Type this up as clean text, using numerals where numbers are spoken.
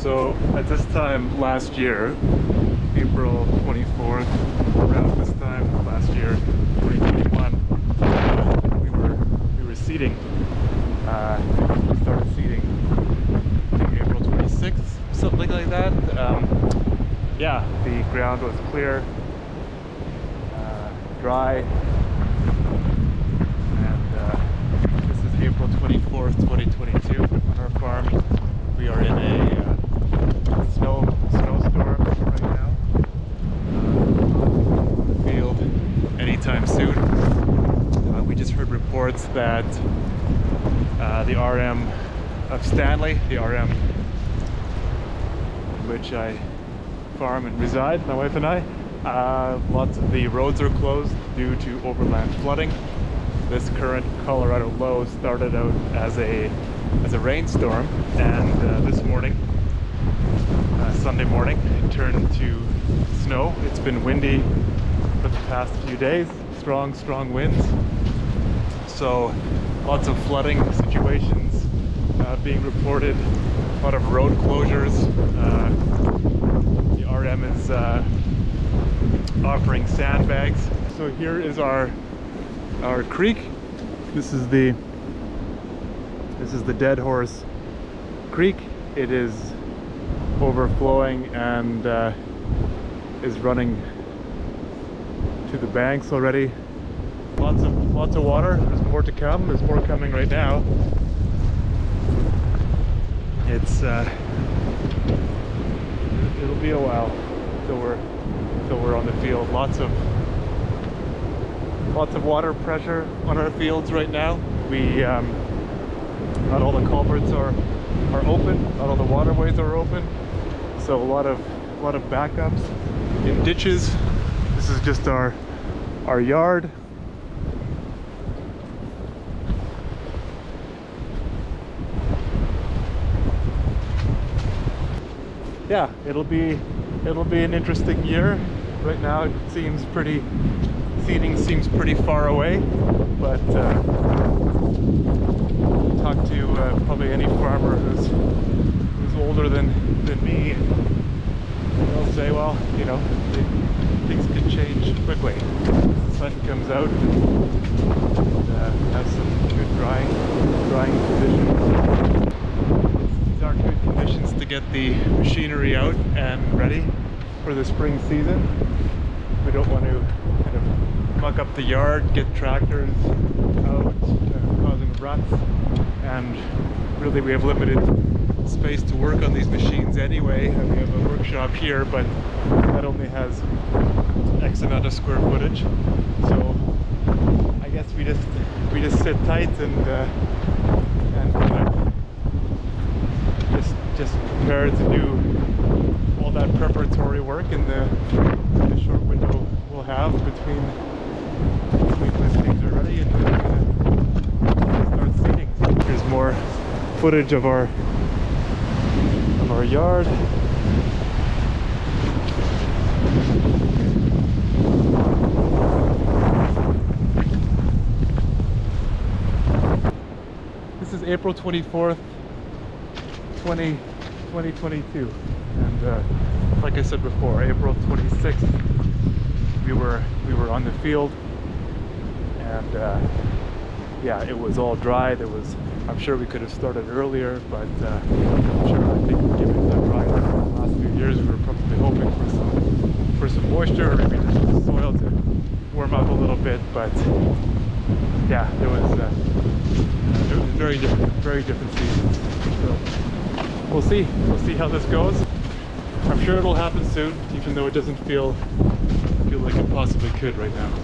So at this time last year, April 24th, around this time last year, 2021, we were seeding. We started seeding I think April 26th, something like that. Yeah, the ground was clear, dry, and this is April 24th, 2022 on our farm. We are in a snowstorm right now. On the field anytime soon. We just heard reports that the RM of Stanley, the RM in which I farm and reside, my wife and I, lots of the roads are closed due to overland flooding. This current Colorado low started out as a rainstorm, and this morning, Sunday morning, it turned to snow. It's been windy for the past few days, strong winds. So lots of flooding situations being reported, a lot of road closures. The RM is offering sandbags. So here is our creek. This is the Dead Horse Creek. It is overflowing and is running to the banks already. Lots of water. There's more to come. There's more coming right now. It'll be a while till we're on the field. Lots of water pressure on our fields right now. Not all the culverts are open. Not all the waterways are open. So a lot of backups in ditches. This is just our yard. Yeah, it'll be an interesting year. Right now it seems seeding seems pretty far away, but talk to probably any farmer who's older than me, and they'll say, well, you know, things can change quickly. The sun comes out and has some good drying conditions. These are good conditions to get the machinery out and ready for the spring season. We don't want to kind of muck up the yard, get tractors out, causing ruts, and really we have limited space to work on these machines anyway. And we have a workshop here, but that only has X amount of square footage. So I guess we just sit tight and just prepare to do all that preparatory work in the short window we'll have between when things are ready and when we're gonna start seeding. Here's more footage of our yard. This is April 24th, 2022, and like I said before, April 26th we were on the field, and yeah, it was all dry. I'm sure we could have started earlier, but I'm sure, I think given the dry the last few years, we were probably hoping for some moisture, or maybe just the soil to warm up a little bit. But yeah, it was very different seasons. So we'll see how this goes. I'm sure it'll happen soon, even though it doesn't feel like it possibly could right now.